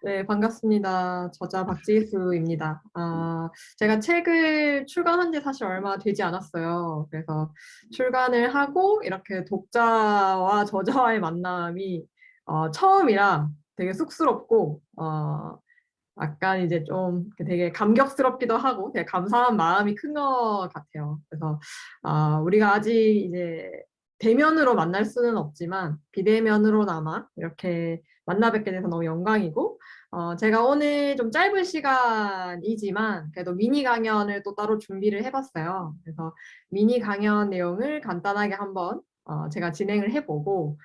네, 반갑습니다. 저자 박지수입니다. 제가 책을 출간한 지 사실 얼마 되지 않았어요. 그래서 출간을 하고 이렇게 독자와 저자와의 만남이 처음이라 되게 쑥스럽고, 약간 이제 좀 되게 감격스럽기도 하고 되게 감사한 마음이 큰 것 같아요. 그래서 우리가 아직 이제 대면으로 만날 수는 없지만 비대면으로나마 이렇게 만나 뵙게 돼서 너무 영광이고 제가 오늘 좀 짧은 시간이지만 그래도 미니 강연을 또 따로 준비를 해봤어요. 그래서 미니 강연 내용을 간단하게 한번 제가 진행을 해보고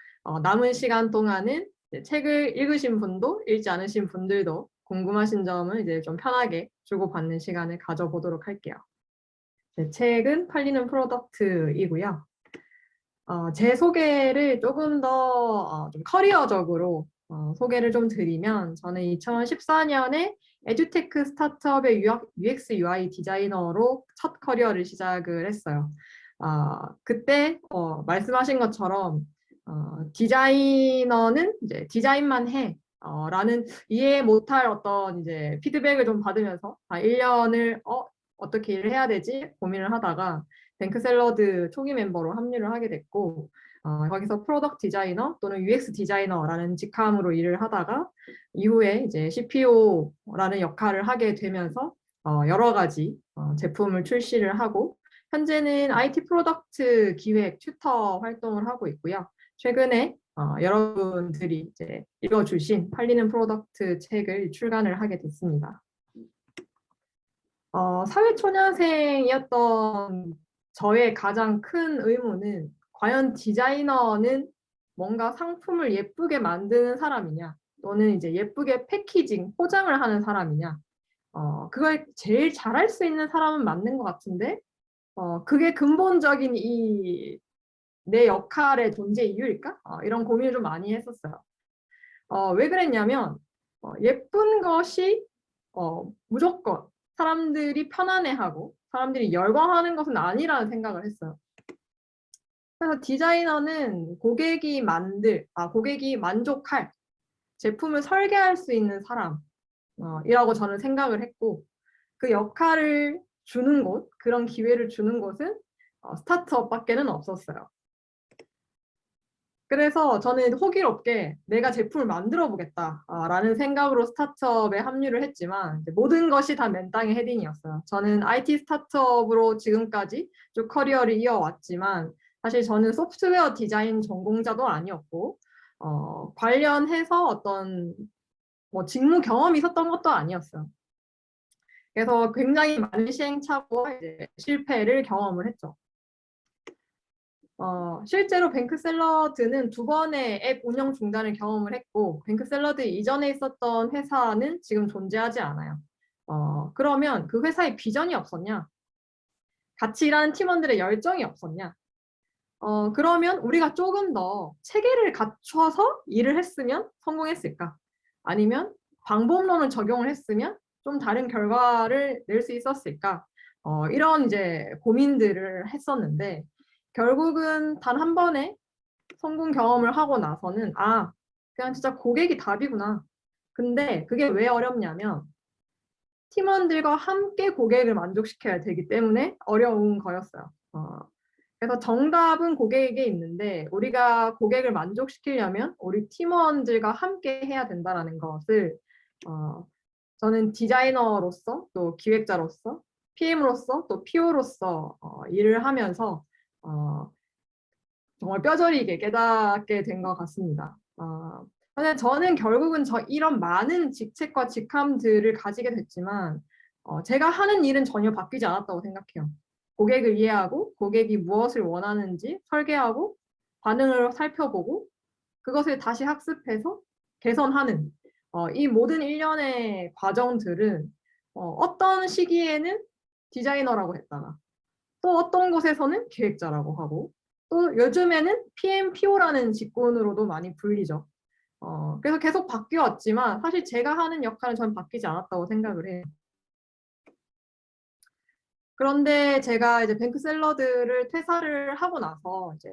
남은 시간 동안은 이제 책을 읽으신 분도 읽지 않으신 분들도 궁금하신 점을 이제 좀 편하게 주고받는 시간을 가져보도록 할게요. 제 책은 팔리는 프로덕트이고요. 제 소개를 조금 더 좀 커리어적으로 소개를 좀 드리면 저는 2014년에 에듀테크 스타트업의 UX UI 디자이너로 첫 커리어를 시작을 했어요. 그때 말씀하신 것처럼 디자이너는 이제 디자인만 해. 라는 이해 못할 어떤 이제 피드백을 좀 받으면서 1년을 어떻게 일을 해야 되지 고민을 하다가 뱅크샐러드 초기 멤버로 합류를 하게 됐고 거기서 프로덕트 디자이너 또는 UX 디자이너라는 직함으로 일을 하다가 이후에 이제 CPO라는 역할을 하게 되면서 여러 가지 제품을 출시를 하고 현재는 IT 프로덕트 기획 튜터 활동을 하고 있고요. 최근에 여러분들이 이제 읽어주신 팔리는 프로덕트 책을 출간을 하게 됐습니다. 사회초년생이었던 저의 가장 큰 의문은 과연 디자이너는 뭔가 상품을 예쁘게 만드는 사람이냐 또는 이제 예쁘게 패키징, 포장을 하는 사람이냐 그걸 제일 잘할 수 있는 사람은 맞는 것 같은데 그게 근본적인 이 내 역할의 존재 이유일까? 이런 고민을 좀 많이 했었어요. 왜 그랬냐면 예쁜 것이 무조건 사람들이 편안해하고 사람들이 열광하는 것은 아니라는 생각을 했어요. 그래서 디자이너는 고객이 만족할 제품을 설계할 수 있는 사람이라고 저는 생각을 했고 그 역할을 주는 곳, 그런 기회를 주는 곳은 스타트업밖에는 없었어요. 그래서 저는 호기롭게 내가 제품을 만들어 보겠다라는 생각으로 스타트업에 합류를 했지만 모든 것이 다 맨땅의 헤딩이었어요. 저는 IT 스타트업으로 지금까지 쭉 커리어를 이어왔지만 사실 저는 소프트웨어 디자인 전공자도 아니었고 관련해서 어떤 뭐 직무 경험이 있었던 것도 아니었어요. 그래서 굉장히 많은 시행착오와 이제 실패를 경험을 했죠. 실제로 뱅크샐러드는 두 번의 앱 운영 중단을 경험을 했고, 뱅크샐러드 이전에 있었던 회사는 지금 존재하지 않아요. 그러면 그 회사의 비전이 없었냐? 같이 일하는 팀원들의 열정이 없었냐? 그러면 우리가 조금 더 체계를 갖춰서 일을 했으면 성공했을까? 아니면 방법론을 적용을 했으면 좀 다른 결과를 낼 수 있었을까? 이런 이제 고민들을 했었는데, 결국은 단 한 번의 성공 경험을 하고 나서는 그냥 진짜 고객이 답이구나. 근데 그게 왜 어렵냐면 팀원들과 함께 고객을 만족시켜야 되기 때문에 어려운 거였어요. 그래서 정답은 고객에게 있는데 우리가 고객을 만족시키려면 우리 팀원들과 함께 해야 된다는 것을 저는 디자이너로서 또 기획자로서 PM으로서 또 PO로서 일을 하면서 정말 뼈저리게 깨닫게 된 것 같습니다. 근데 저는 결국은 이런 많은 직책과 직함들을 가지게 됐지만 제가 하는 일은 전혀 바뀌지 않았다고 생각해요. 고객을 이해하고 고객이 무엇을 원하는지 설계하고 반응을 살펴보고 그것을 다시 학습해서 개선하는 이 모든 일련의 과정들은 어떤 시기에는 디자이너라고 했다가 또 어떤 곳에서는 기획자라고 하고 또 요즘에는 PMPO라는 직군으로도 많이 불리죠. 그래서 계속 바뀌어 왔지만 사실 제가 하는 역할은 전 바뀌지 않았다고 생각을 해요. 그런데 제가 이제 뱅크샐러드를 퇴사를 하고 나서 이제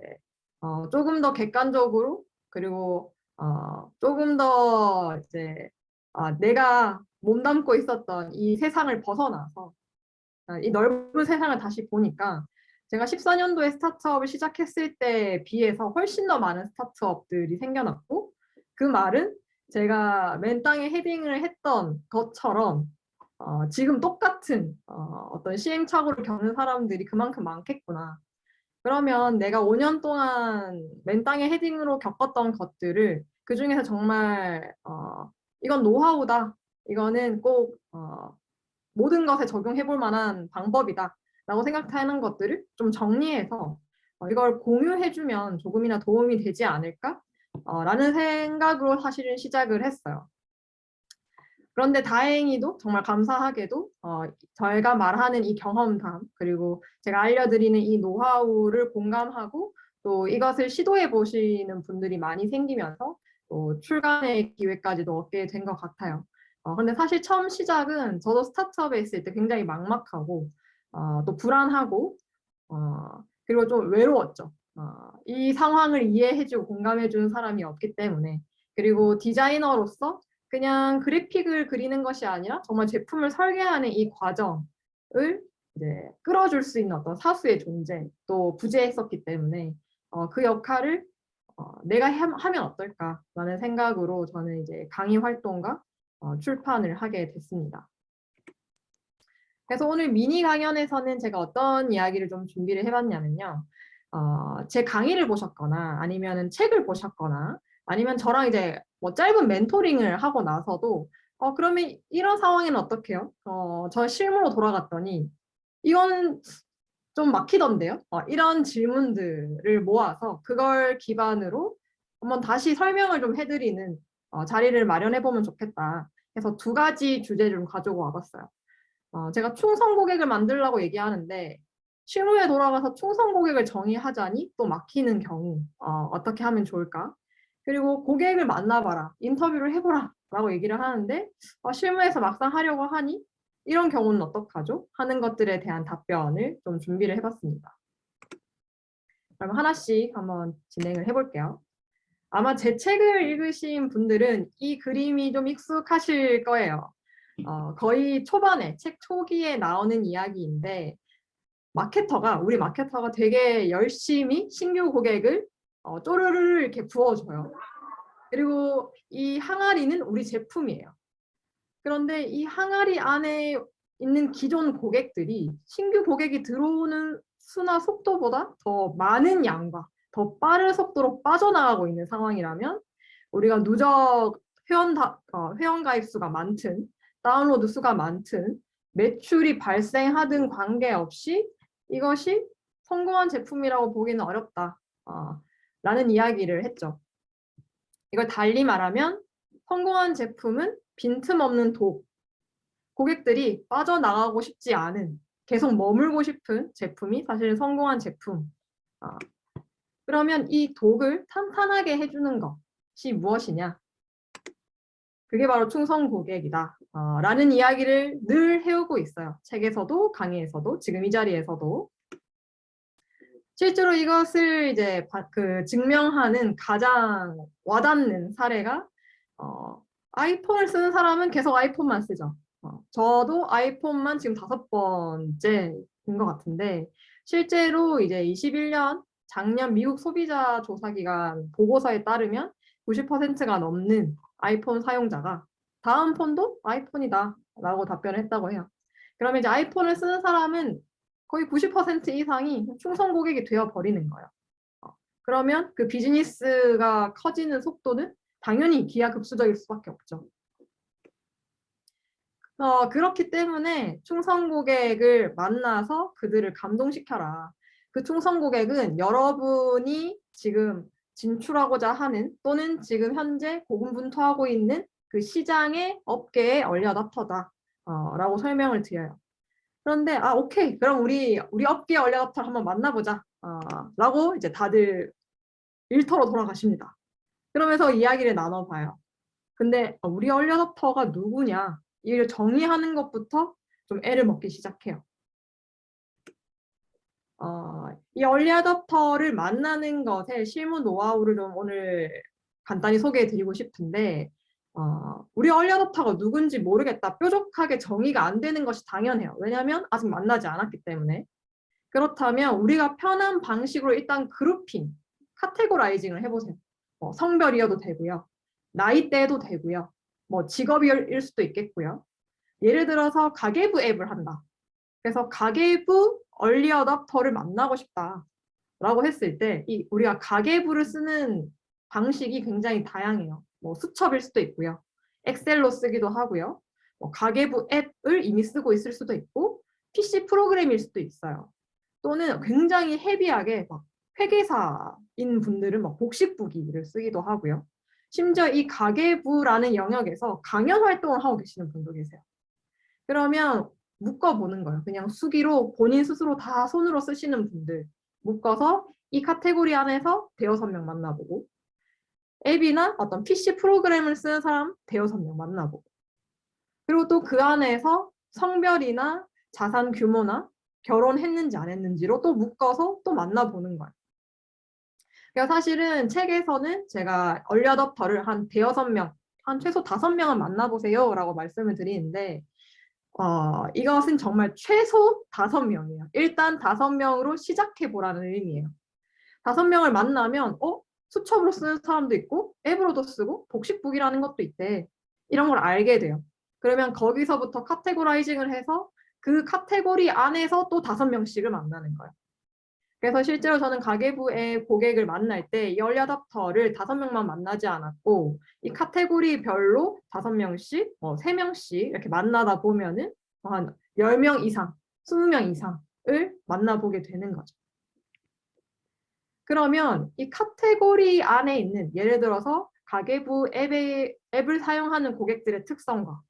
조금 더 객관적으로 그리고 조금 더 이제 내가 몸담고 있었던 이 세상을 벗어나서 이 넓은 세상을 다시 보니까 제가 14년도에 스타트업을 시작했을 때에 비해서 훨씬 더 많은 스타트업들이 생겨났고 그 말은 제가 맨 땅에 헤딩을 했던 것처럼 지금 똑같은 어떤 시행착오를 겪는 사람들이 그만큼 많겠구나. 그러면 내가 5년 동안 맨 땅에 헤딩으로 겪었던 것들을 그중에서 정말 이건 노하우다. 이거는 꼭 모든 것에 적용해 볼 만한 방법이다. 라고 생각하는 것들을 좀 정리해서 이걸 공유해 주면 조금이나 도움이 되지 않을까? 라는 생각으로 사실은 시작을 했어요. 그런데 다행히도 정말 감사하게도 저희가 말하는 이 경험담 그리고 제가 알려드리는 이 노하우를 공감하고 또 이것을 시도해 보시는 분들이 많이 생기면서 또 출간의 기회까지도 얻게 된 것 같아요. 근데 사실 처음 시작은 저도 스타트업에 있을 때 굉장히 막막하고 또 불안하고 그리고 좀 외로웠죠. 이 상황을 이해해주고 공감해주는 사람이 없기 때문에 그리고 디자이너로서 그냥 그래픽을 그리는 것이 아니라 정말 제품을 설계하는 이 과정을 이제 끌어줄 수 있는 어떤 사수의 존재 또 부재했었기 때문에 그 역할을 내가 하면 어떨까라는 생각으로 저는 이제 강의 활동과 출판을 하게 됐습니다. 그래서 오늘 미니 강연에서는 제가 어떤 이야기를 좀 준비를 해봤냐면요. 제 강의를 보셨거나 아니면 책을 보셨거나 아니면 저랑 이제 뭐 짧은 멘토링을 하고 나서도 그러면 이런 상황에는 어떡해요? 저 실무로 돌아갔더니 이건 좀 막히던데요? 이런 질문들을 모아서 그걸 기반으로 한번 다시 설명을 좀 해드리는 자리를 마련해보면 좋겠다. 그래서 두 가지 주제를 좀 가지고 와봤어요. 제가 충성 고객을 만들라고 얘기하는데 실무에 돌아가서 충성 고객을 정의하자니 또 막히는 경우 어떻게 하면 좋을까? 그리고 고객을 만나봐라, 인터뷰를 해보라 라고 얘기를 하는데 실무에서 막상 하려고 하니 이런 경우는 어떡하죠? 하는 것들에 대한 답변을 좀 준비를 해봤습니다. 그럼 하나씩 한번 진행을 해볼게요. 아마 제 책을 읽으신 분들은 이 그림이 좀 익숙하실 거예요. 거의 초반에, 책 초기에 나오는 이야기인데 우리 마케터가 되게 열심히 신규 고객을 쪼르르 이렇게 부어줘요. 그리고 이 항아리는 우리 제품이에요. 그런데 이 항아리 안에 있는 기존 고객들이 신규 고객이 들어오는 수나 속도보다 더 많은 양과 더 빠른 속도로 빠져나가고 있는 상황이라면 우리가 누적 회원 가입 수가 많든 다운로드 수가 많든 매출이 발생하든 관계없이 이것이 성공한 제품이라고 보기는 어렵다. 라는 이야기를 했죠. 이걸 달리 말하면 성공한 제품은 빈틈없는 독, 고객들이 빠져나가고 싶지 않은, 계속 머물고 싶은 제품이 사실 성공한 제품. 그러면 이 독을 탄탄하게 해주는 것이 무엇이냐? 그게 바로 충성 고객이다. 라는 이야기를 늘 해오고 있어요. 책에서도 강의에서도 지금 이 자리에서도. 실제로 이것을 이제 증명하는 가장 와닿는 사례가 아이폰을 쓰는 사람은 계속 아이폰만 쓰죠. 저도 아이폰만 지금 5번째인 것 같은데 실제로 이제 21년 작년 미국 소비자 조사 기관 보고서에 따르면 90%가 넘는 아이폰 사용자가 다음 폰도 아이폰이다 라고 답변을 했다고 해요. 그러면 이제 아이폰을 쓰는 사람은 거의 90% 이상이 충성 고객이 되어버리는 거예요. 그러면 그 비즈니스가 커지는 속도는 당연히 기하급수적일 수밖에 없죠. 그렇기 때문에 충성 고객을 만나서 그들을 감동시켜라. 그 충성 고객은 여러분이 지금 진출하고자 하는 또는 지금 현재 고군분투하고 있는 그 시장의 업계의 얼리어답터다 라고 설명을 드려요. 그런데 오케이 그럼 우리 업계 얼리어답터를 한번 만나보자 라고 이제 다들 일터로 돌아가십니다. 그러면서 이야기를 나눠봐요. 근데 우리 얼리어답터가 누구냐 이를 정의하는 것부터 좀 애를 먹기 시작해요. 이 얼리어답터를 만나는 것의 실무 노하우를 좀 오늘 간단히 소개해 드리고 싶은데 우리 얼리어답터가 누군지 모르겠다. 뾰족하게 정의가 안 되는 것이 당연해요. 왜냐하면 아직 만나지 않았기 때문에. 그렇다면 우리가 편한 방식으로 일단 그룹핑, 카테고라이징을 해보세요. 성별이어도 되고요. 나이대도 되고요. 뭐 직업일 수도 있겠고요. 예를 들어서 가계부 앱을 한다. 그래서 가계부 얼리 어답터를 만나고 싶다라고 했을 때 우리가 가계부를 쓰는 방식이 굉장히 다양해요. 뭐 수첩일 수도 있고요. 엑셀로 쓰기도 하고요. 뭐 가계부 앱을 이미 쓰고 있을 수도 있고 PC 프로그램일 수도 있어요. 또는 굉장히 헤비하게 막 회계사인 분들은 막 복식부기를 쓰기도 하고요. 심지어 이 가계부라는 영역에서 강연 활동을 하고 계시는 분도 계세요. 그러면 묶어보는 거예요. 그냥 수기로 본인 스스로 다 손으로 쓰시는 분들 묶어서 이 카테고리 안에서 대여섯 명 만나보고 앱이나 어떤 PC 프로그램을 쓰는 사람 대여섯 명 만나보고 그리고 또 그 안에서 성별이나 자산 규모나 결혼했는지 안 했는지로 또 묶어서 또 만나보는 거예요. 그러니까 사실은 책에서는 제가 얼리 어답터를 한 대여섯 명, 한 최소 5명은 만나보세요 라고 말씀을 드리는데 이것은 정말 최소 5명이에요. 일단 5명으로 시작해보라는 의미예요. 5명을 만나면 수첩으로 쓰는 사람도 있고 앱으로도 쓰고 복식북이라는 것도 있대. 이런 걸 알게 돼요. 그러면 거기서부터 카테고라이징을 해서 그 카테고리 안에서 또 5명씩을 만나는 거예요. 그래서 실제로 저는 가계부의 고객을 만날 때 이 얼리 어답터를 5명만 만나지 않았고 이 카테고리별로 5명씩, 3명씩 이렇게 만나다 보면은 한 10명 이상, 20명 이상을 만나보게 되는 거죠. 그러면 이 카테고리 안에 있는 예를 들어서 가계부 앱을 사용하는 고객들의 특성과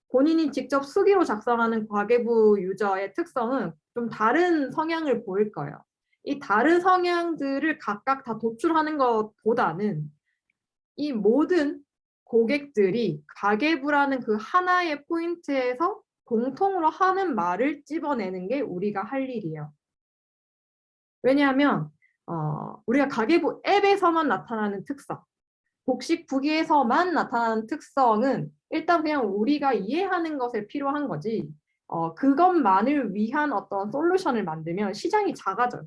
본인이 직접 수기로 작성하는 가계부 유저의 특성은 좀 다른 성향을 보일 거예요. 이 다른 성향들을 각각 다 도출하는 것보다는 이 모든 고객들이 가계부라는 그 하나의 포인트에서 공통으로 하는 말을 찝어내는 게 우리가 할 일이에요. 왜냐하면 우리가 가계부 앱에서만 나타나는 특성, 복식부기에서만 나타나는 특성은 일단 그냥 우리가 이해하는 것에 필요한 거지 그것만을 위한 어떤 솔루션을 만들면 시장이 작아져요.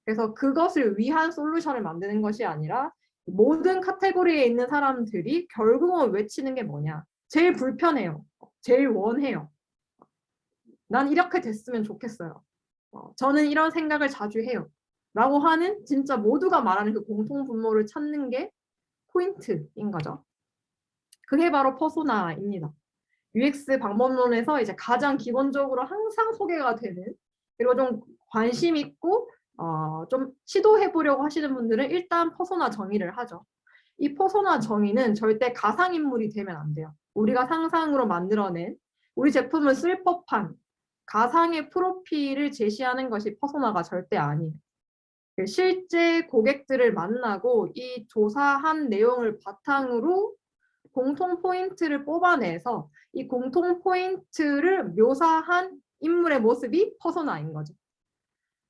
그래서 그것을 위한 솔루션을 만드는 것이 아니라 모든 카테고리에 있는 사람들이 결국은 외치는 게 뭐냐. 제일 불편해요. 제일 원해요. 난 이렇게 됐으면 좋겠어요. 저는 이런 생각을 자주 해요. 라고 하는 진짜 모두가 말하는 그 공통분모를 찾는 게 포인트인 거죠. 그게 바로 퍼소나입니다. UX 방법론에서 이제 가장 기본적으로 항상 소개가 되는 그리고 좀 관심 있고 좀 시도해 보려고 하시는 분들은 일단 퍼소나 정의를 하죠. 이 퍼소나 정의는 절대 가상인물이 되면 안 돼요. 우리가 상상으로 만들어낸 우리 제품을 쓸 법한 가상의 프로필을 제시하는 것이 퍼소나가 절대 아니에요. 실제 고객들을 만나고 이 조사한 내용을 바탕으로 공통 포인트를 뽑아내서 이 공통 포인트를 묘사한 인물의 모습이 퍼소나인 거죠.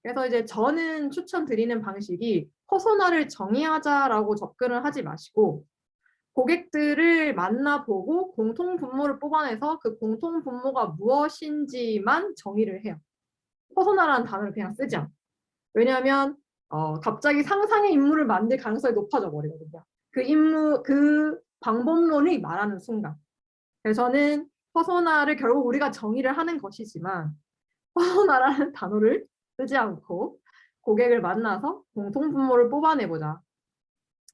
그래서 이제 저는 추천드리는 방식이 퍼소나를 정의하자라고 접근을 하지 마시고 고객들을 만나보고 공통 분모를 뽑아내서 그 공통 분모가 무엇인지만 정의를 해요. 퍼소나라는 단어를 그냥 쓰지 않아요. 왜냐하면 갑자기 상상의 인물을 만들 가능성이 높아져 버리거든요. 그 방법론이 말하는 순간. 그래서 저는 퍼소나를 결국 우리가 정의를 하는 것이지만 퍼소나라는 단어를 쓰지 않고 고객을 만나서 공통분모를 뽑아내보자.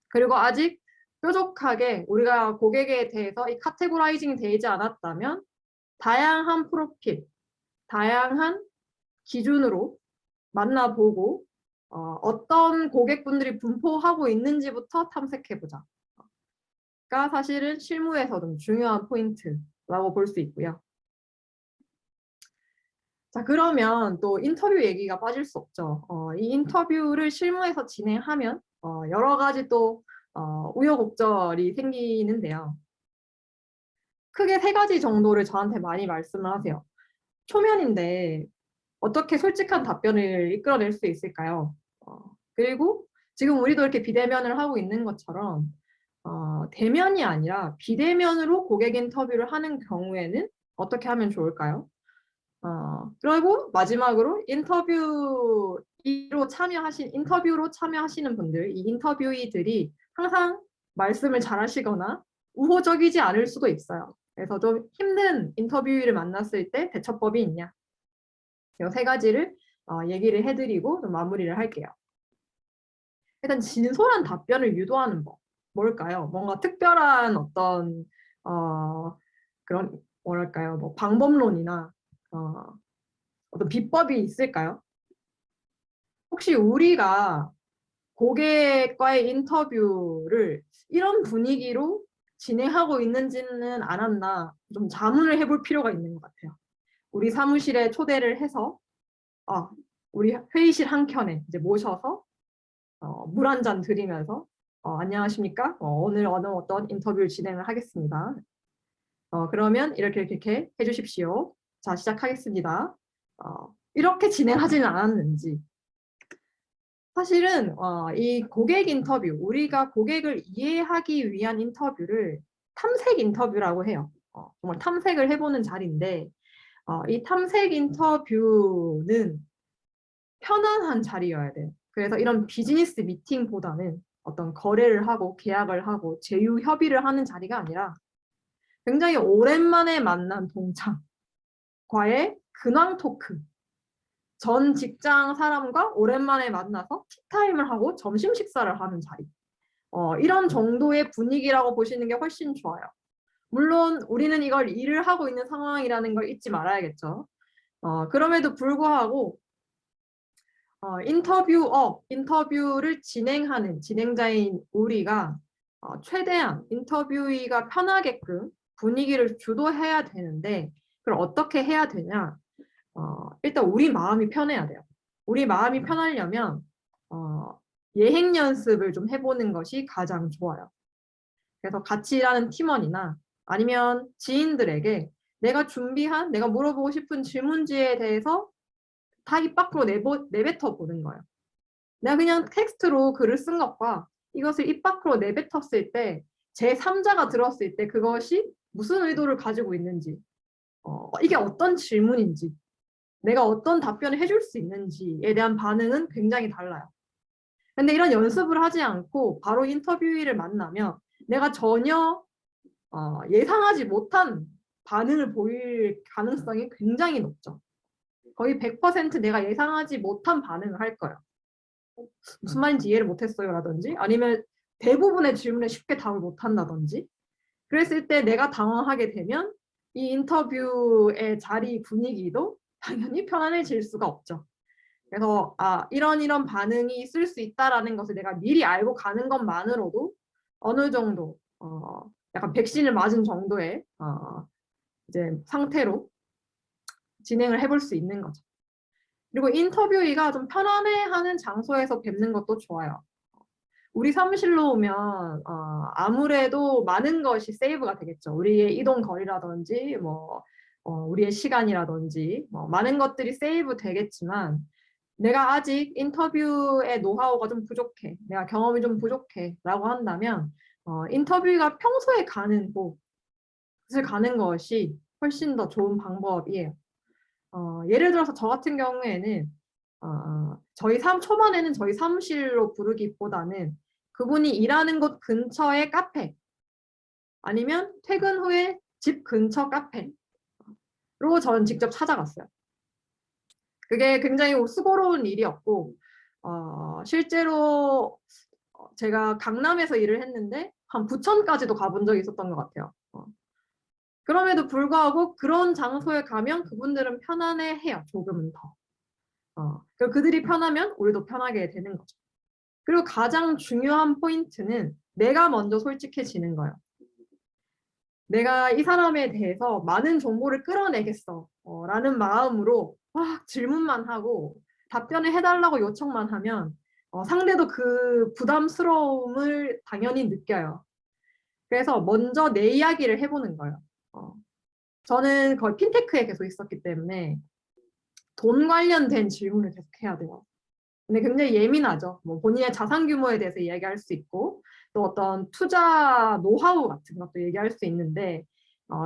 그리고 아직 뾰족하게 우리가 고객에 대해서 이 카테고라이징이 되지 않았다면 다양한 프로필, 다양한 기준으로 만나보고 어떤 고객분들이 분포하고 있는지부터 탐색해보자. 가 사실은 실무에서도 중요한 포인트라고 볼 수 있고요. 자, 그러면 또 인터뷰 얘기가 빠질 수 없죠. 이 인터뷰를 실무에서 진행하면 여러 가지 또 우여곡절이 생기는데요. 크게 3가지 정도를 저한테 많이 말씀을 하세요. 초면인데 어떻게 솔직한 답변을 이끌어낼 수 있을까요? 그리고 지금 우리도 이렇게 비대면을 하고 있는 것처럼 대면이 아니라 비대면으로 고객 인터뷰를 하는 경우에는 어떻게 하면 좋을까요? 그리고 마지막으로 인터뷰로 참여하시는 분들, 이 인터뷰이들이 항상 말씀을 잘하시거나 우호적이지 않을 수도 있어요. 그래서 좀 힘든 인터뷰를 만났을 때 대처법이 있냐? 이 세 가지를 얘기를 해드리고 좀 마무리를 할게요. 일단 진솔한 답변을 유도하는 법. 뭘까요? 뭔가 특별한 어떤 그런 뭐랄까요? 뭐 방법론이나 어떤 비법이 있을까요? 혹시 우리가 고객과의 인터뷰를 이런 분위기로 진행하고 있는지는 않았나 좀 자문을 해볼 필요가 있는 것 같아요. 우리 사무실에 초대를 해서 우리 회의실 한켠에 이제 모셔서 물 한 잔 드리면서 안녕하십니까? 오늘 어떤 인터뷰를 진행을 하겠습니다. 그러면 이렇게 해주십시오. 자, 시작하겠습니다. 이렇게 진행하지는 않았는지. 사실은 이 고객 인터뷰, 우리가 고객을 이해하기 위한 인터뷰를 탐색 인터뷰라고 해요. 정말 탐색을 해보는 자리인데 이 탐색 인터뷰는 편안한 자리여야 돼요. 그래서 이런 비즈니스 미팅보다는 어떤 거래를 하고 계약을 하고 제휴 협의를 하는 자리가 아니라 굉장히 오랜만에 만난 동창과의 근황 토크, 전 직장 사람과 오랜만에 만나서 티타임을 하고 점심 식사를 하는 자리. 이런 정도의 분위기라고 보시는 게 훨씬 좋아요. 물론 우리는 이걸 일을 하고 있는 상황이라는 걸 잊지 말아야겠죠. 그럼에도 불구하고 인터뷰를 진행하는 진행자인 우리가 최대한 인터뷰이가 편하게끔 분위기를 주도해야 되는데 그걸 어떻게 해야 되냐? 일단 우리 마음이 편해야 돼요. 우리 마음이 편하려면 예행 연습을 좀 해보는 것이 가장 좋아요. 그래서 같이 일하는 팀원이나 아니면 지인들에게 내가 물어보고 싶은 질문지에 대해서 다 입 밖으로 내뱉어 보는 거예요. 내가 그냥 텍스트로 글을 쓴 것과 이것을 입 밖으로 내뱉었을 때 제3자가 들었을 때 그것이 무슨 의도를 가지고 있는지 이게 어떤 질문인지 내가 어떤 답변을 해줄 수 있는지에 대한 반응은 굉장히 달라요. 근데 이런 연습을 하지 않고 바로 인터뷰를 만나면 내가 전혀 예상하지 못한 반응을 보일 가능성이 굉장히 높죠. 거의 100% 내가 예상하지 못한 반응을 할 거예요. 무슨 말인지 이해를 못했어요 라든지 아니면 대부분의 질문에 쉽게 답을 못한다든지 그랬을 때 내가 당황하게 되면 이 인터뷰의 자리 분위기도 당연히 편안해질 수가 없죠. 그래서 이런 반응이 있을 수 있다라는 것을 내가 미리 알고 가는 것만으로도 어느 정도 약간 백신을 맞은 정도의 이제 상태로 진행을 해볼 수 있는 거죠. 그리고 인터뷰이가 좀 편안해하는 장소에서 뵙는 것도 좋아요. 우리 사무실로 오면 아무래도 많은 것이 세이브가 되겠죠. 우리의 이동 거리라든지 우리의 시간이라든지 많은 것들이 세이브 되겠지만 내가 아직 인터뷰의 노하우가 좀 부족해. 내가 경험이 좀 부족해. 라고 한다면 인터뷰가 평소에 가는 곳을 가는 것이 훨씬 더 좋은 방법이에요. 예를 들어서 저 같은 경우에는 초반에는 저희 사무실로 부르기보다는 그분이 일하는 곳 근처의 카페 아니면 퇴근 후에 집 근처 카페로 저는 직접 찾아갔어요. 그게 굉장히 수고로운 일이었고 실제로 제가 강남에서 일을 했는데 한 부천까지도 가본 적이 있었던 것 같아요. 그럼에도 불구하고 그런 장소에 가면 그분들은 편안해해요. 조금은 더. 그들이 편하면 우리도 편하게 되는 거죠. 그리고 가장 중요한 포인트는 내가 먼저 솔직해지는 거예요. 내가 이 사람에 대해서 많은 정보를 끌어내겠어 라는 마음으로 막 질문만 하고 답변을 해달라고 요청만 하면 상대도 그 부담스러움을 당연히 느껴요. 그래서 먼저 내 이야기를 해보는 거예요. 저는 거의 핀테크에 계속 있었기 때문에 돈 관련된 질문을 계속 해야 돼요. 근데 굉장히 예민하죠. 본인의 자산 규모에 대해서 이야기할 수 있고 또 어떤 투자 노하우 같은 것도 얘기할 수 있는데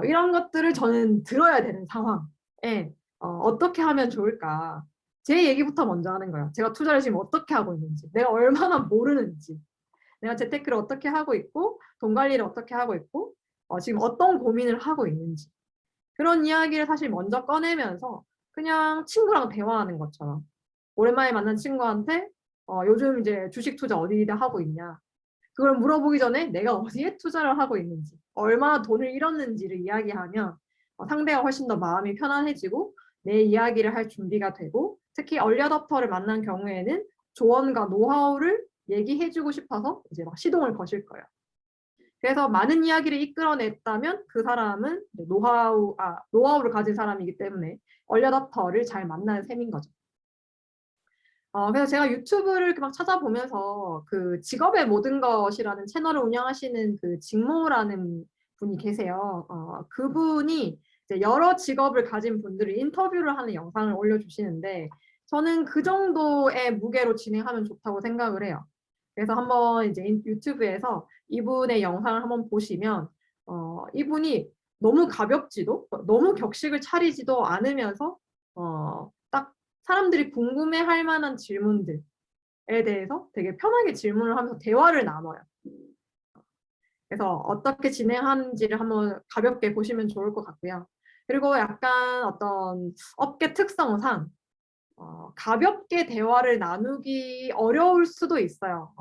이런 것들을 저는 들어야 되는 상황에 어떻게 하면 좋을까? 제 얘기부터 먼저 하는 거예요. 제가 투자를 지금 어떻게 하고 있는지, 내가 얼마나 모르는지, 내가 재테크를 어떻게 하고 있고, 돈 관리를 어떻게 하고 있고, 지금 어떤 고민을 하고 있는지. 그런 이야기를 사실 먼저 꺼내면서 그냥 친구랑 대화하는 것처럼 오랜만에 만난 친구한테 요즘 이제 주식 투자 어디다 하고 있냐. 그걸 물어보기 전에 내가 어디에 투자를 하고 있는지, 얼마나 돈을 잃었는지를 이야기하면 상대가 훨씬 더 마음이 편안해지고 내 이야기를 할 준비가 되고 특히 얼리어답터를 만난 경우에는 조언과 노하우를 얘기해주고 싶어서 이제 막 시동을 거실 거예요. 그래서 많은 이야기를 이끌어냈다면 그 사람은 노하우를 가진 사람이기 때문에 얼리어답터를 잘 만나는 셈인 거죠. 그래서 제가 유튜브를 막 찾아보면서 그 직업의 모든 것이라는 채널을 운영하시는 그 직모라는 분이 계세요. 그분이 이제 여러 직업을 가진 분들을 인터뷰를 하는 영상을 올려주시는데 저는 그 정도의 무게로 진행하면 좋다고 생각을 해요. 그래서 한번 이제 유튜브에서 이분의 영상을 한번 보시면 이분이 너무 가볍지도 너무 격식을 차리지도 않으면서 딱 사람들이 궁금해할 만한 질문들에 대해서 되게 편하게 질문을 하면서 대화를 나눠요. 그래서 어떻게 진행하는지를 한번 가볍게 보시면 좋을 것 같고요. 그리고 약간 어떤 업계 특성상 가볍게 대화를 나누기 어려울 수도 있어요.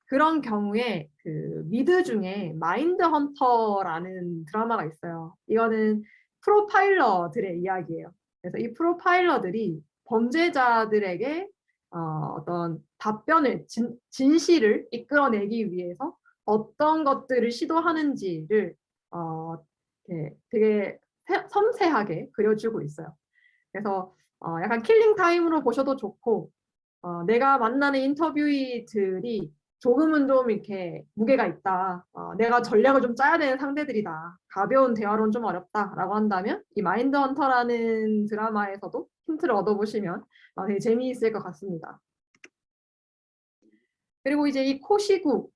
그런 경우에 그 미드 중에 마인드 헌터라는 드라마가 있어요. 이거는 프로파일러들의 이야기예요. 그래서 이 프로파일러들이 범죄자들에게 어떤 답변을 진실을 이끌어내기 위해서 어떤 것들을 시도하는지를 되게 섬세하게 그려주고 있어요. 그래서 약간 킬링 타임으로 보셔도 좋고 내가 만나는 인터뷰이들이 조금은 좀 이렇게 무게가 있다. 내가 전략을 좀 짜야 되는 상대들이다. 가벼운 대화로는 좀 어렵다라고 한다면 이 마인드 헌터라는 드라마에서도 힌트를 얻어보시면 되게 재미있을 것 같습니다. 그리고 이제 이 코시국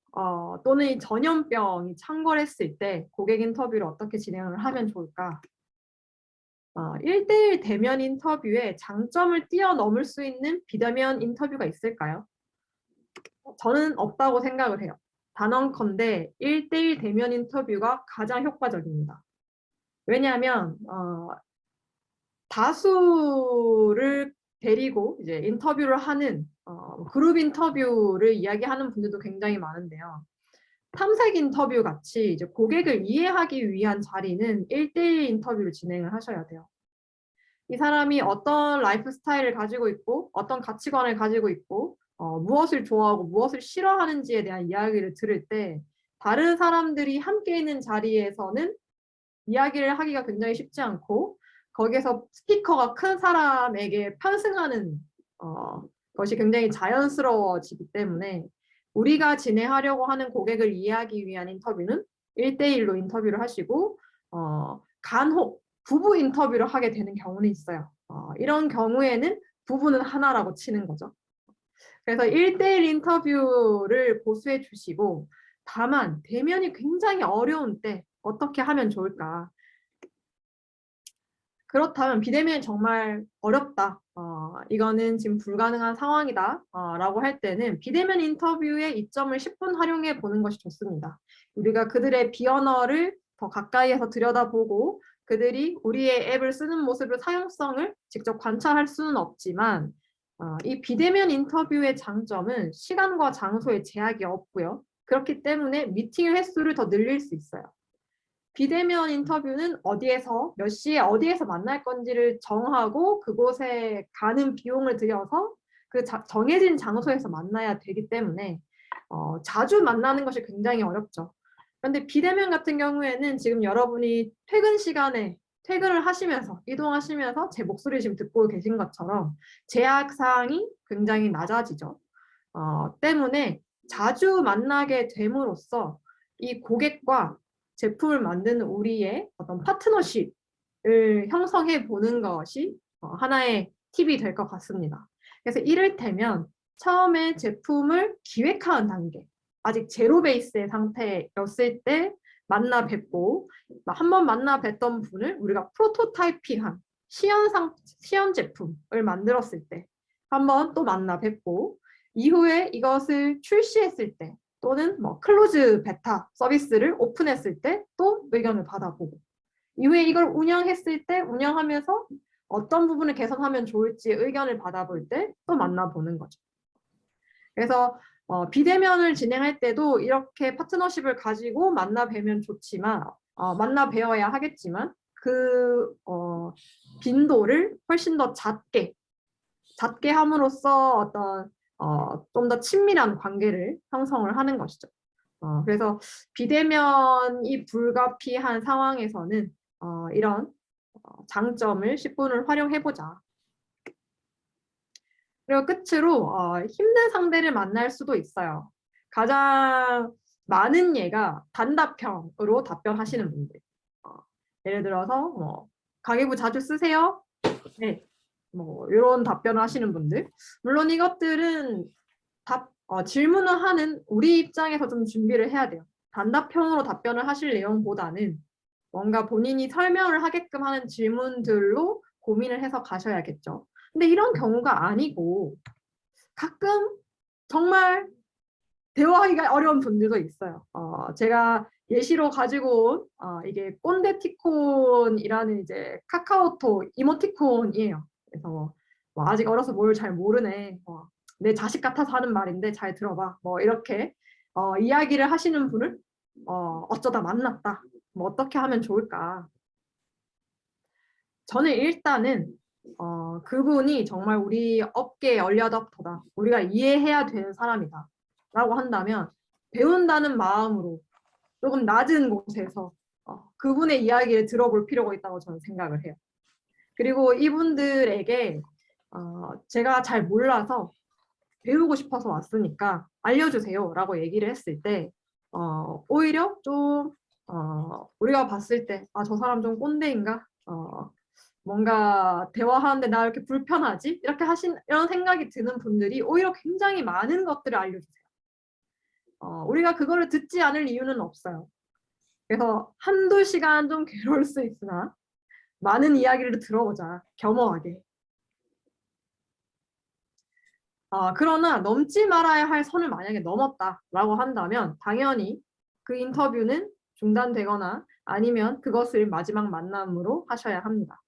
또는 이 전염병이 창궐했을 때 고객 인터뷰를 어떻게 진행을 하면 좋을까? 1대1 대면 인터뷰에 장점을 뛰어넘을 수 있는 비대면 인터뷰가 있을까요? 저는 없다고 생각을 해요. 단언컨대 1대1 대면 인터뷰가 가장 효과적입니다. 왜냐하면 다수를 데리고 이제 인터뷰를 하는 그룹 인터뷰를 이야기하는 분들도 굉장히 많은데요. 탐색 인터뷰 같이 이제 고객을 이해하기 위한 자리는 1대1 인터뷰를 진행을 하셔야 돼요. 이 사람이 어떤 라이프 스타일을 가지고 있고 어떤 가치관을 가지고 있고 무엇을 좋아하고 무엇을 싫어하는지에 대한 이야기를 들을 때 다른 사람들이 함께 있는 자리에서는 이야기를 하기가 굉장히 쉽지 않고 거기에서 스피커가 큰 사람에게 편승하는 것이 굉장히 자연스러워지기 때문에 우리가 진행하려고 하는 고객을 이해하기 위한 인터뷰는 1대1로 인터뷰를 하시고 간혹 부부 인터뷰를 하게 되는 경우는 있어요. 이런 경우에는 부부는 하나라고 치는 거죠. 그래서 1대1 인터뷰를 고수해 주시고 다만 대면이 굉장히 어려운 때 어떻게 하면 좋을까? 그렇다면 비대면이 정말 어렵다. 이거는 지금 불가능한 상황이다. 라고 할 때는 비대면 인터뷰의 이점을 10분 활용해 보는 것이 좋습니다. 우리가 그들의 비언어를 더 가까이에서 들여다보고 그들이 우리의 앱을 쓰는 모습을 사용성을 직접 관찰할 수는 없지만 이 비대면 인터뷰의 장점은 시간과 장소에 제약이 없고요. 그렇기 때문에 미팅의 횟수를 더 늘릴 수 있어요. 비대면 인터뷰는 어디에서 몇 시에 어디에서 만날 건지를 정하고 그곳에 가는 비용을 들여서 그 정해진 장소에서 만나야 되기 때문에 자주 만나는 것이 굉장히 어렵죠. 그런데 비대면 같은 경우에는 지금 여러분이 퇴근 시간에 퇴근을 하시면서 이동하시면서 제 목소리 지금 듣고 계신 것처럼 제약사항이 굉장히 낮아지죠. 때문에 자주 만나게 됨으로써 이 고객과 제품을 만드는 우리의 어떤 파트너십을 형성해 보는 것이 하나의 팁이 될 것 같습니다. 그래서 이를테면 처음에 제품을 기획하는 단계, 아직 제로 베이스의 상태였을 때 만나 뵙고 한번 만나 뵀던 분을 우리가 프로토타이핑한 시연 제품을 만들었을 때 한번 또 만나 뵙고 이후에 이것을 출시했을 때 또는 뭐 클로즈 베타 서비스를 오픈했을 때 또 의견을 받아보고 이후에 이걸 운영했을 때 운영하면서 어떤 부분을 개선하면 좋을지 의견을 받아볼 때 또 만나보는 거죠. 그래서 비대면을 진행할 때도 이렇게 파트너십을 가지고 만나 뵈면 좋지만 만나 뵈어야 하겠지만 그 빈도를 훨씬 더 작게 함으로써 어떤 좀 더 친밀한 관계를 형성을 하는 것이죠. 그래서 비대면이 불가피한 상황에서는 이런 장점을 10분을 활용해보자. 그리고 끝으로 힘든 상대를 만날 수도 있어요. 가장 많은 예가 단답형으로 답변하시는 분들. 예를 들어서 뭐 가계부 자주 쓰세요? 네. 뭐 이런 답변을 하시는 분들. 물론 이것들은 질문을 하는 우리 입장에서 좀 준비를 해야 돼요. 단답형으로 답변을 하실 내용보다는 뭔가 본인이 설명을 하게끔 하는 질문들로 고민을 해서 가셔야겠죠. 근데 이런 경우가 아니고 가끔 정말 대화하기가 어려운 분들도 있어요. 제가 예시로 가지고 온 이게 꼰대티콘이라는 이제 카카오톡 이모티콘이에요. 그래서 뭐 아직 어려서 뭘 잘 모르네. 내 자식 같아서 하는 말인데 잘 들어봐. 뭐 이렇게 이야기를 하시는 분을 어쩌다 만났다. 뭐 어떻게 하면 좋을까? 저는 일단은 그분이 정말 우리 업계의 얼리어답터다. 우리가 이해해야 되는 사람이다. 라고 한다면 배운다는 마음으로 조금 낮은 곳에서 그분의 이야기를 들어볼 필요가 있다고 저는 생각을 해요. 그리고 이분들에게 제가 잘 몰라서 배우고 싶어서 왔으니까 알려주세요 라고 얘기를 했을 때 오히려 좀 우리가 봤을 때 저 사람 좀 꼰대인가? 뭔가 대화하는데 나 이렇게 불편하지? 이렇게 이런 생각이 드는 분들이 오히려 굉장히 많은 것들을 알려주세요. 우리가 그거를 듣지 않을 이유는 없어요. 그래서 한두 시간 좀 괴로울 수 있으나 많은 이야기를 들어보자. 겸허하게. 그러나 넘지 말아야 할 선을 만약에 넘었다라고 한다면 당연히 그 인터뷰는 중단되거나 아니면 그것을 마지막 만남으로 하셔야 합니다.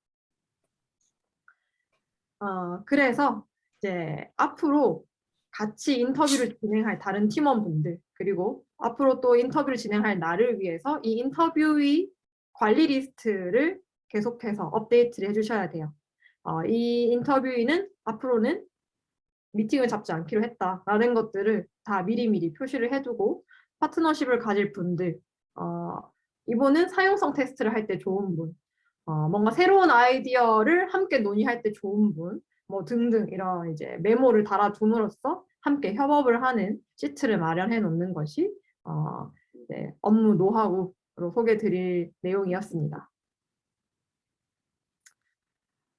그래서 이제 앞으로 같이 인터뷰를 진행할 다른 팀원분들 그리고 앞으로 또 인터뷰를 진행할 나를 위해서 이 인터뷰의 관리 리스트를 계속해서 업데이트를 해주셔야 돼요. 이 인터뷰인은 앞으로는 미팅을 잡지 않기로 했다라는 것들을 다 미리미리 표시를 해두고 파트너십을 가질 분들 이분은 사용성 테스트를 할 때 좋은 분 뭔가 새로운 아이디어를 함께 논의할 때 좋은 분, 뭐 등등 이런 이제 메모를 달아둠으로써 함께 협업을 하는 시트를 마련해 놓는 것이 네, 업무 노하우로 소개해 드릴 내용이었습니다.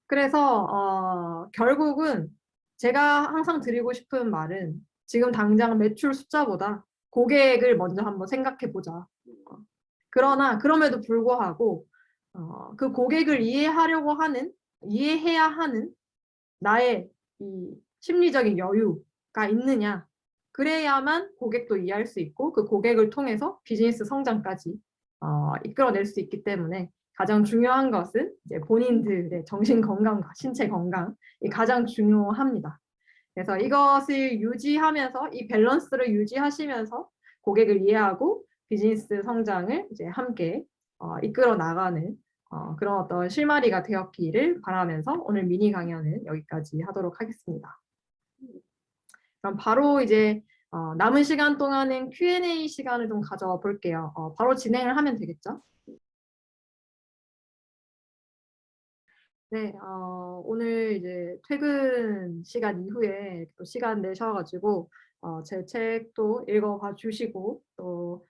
그래서 결국은 제가 항상 드리고 싶은 말은 지금 당장 매출 숫자보다 고객을 먼저 한번 생각해 보자. 그러나 그럼에도 불구하고 그 고객을 이해해야 하는 나의 이 심리적인 여유가 있느냐. 그래야만 고객도 이해할 수 있고 그 고객을 통해서 비즈니스 성장까지 이끌어낼 수 있기 때문에 가장 중요한 것은 이제 본인들의 정신 건강과 신체 건강이 가장 중요합니다. 그래서 이것을 유지하면서 이 밸런스를 유지하시면서 고객을 이해하고 비즈니스 성장을 이제 함께 이끌어 나가는 그런 어떤 실마리가 되었기를 바라면서 오늘 미니 강연은 여기까지 하도록 하겠습니다. 그럼 바로 이제 남은 시간 동안은 Q&A 시간을 좀 가져볼게요. 바로 진행을 하면 되겠죠? 네, 오늘 이제 퇴근 시간 이후에 또 시간 내셔가지고 제 책도 읽어봐 주시고 또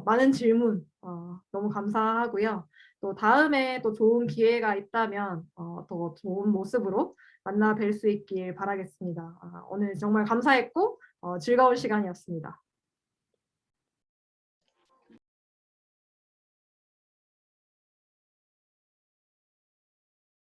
많은 질문 너무 감사하고요. 또 다음에 또 좋은 기회가 있다면 더 좋은 모습으로 만나 뵐 수 있길 바라겠습니다. 오늘 정말 감사했고 즐거운 시간이었습니다.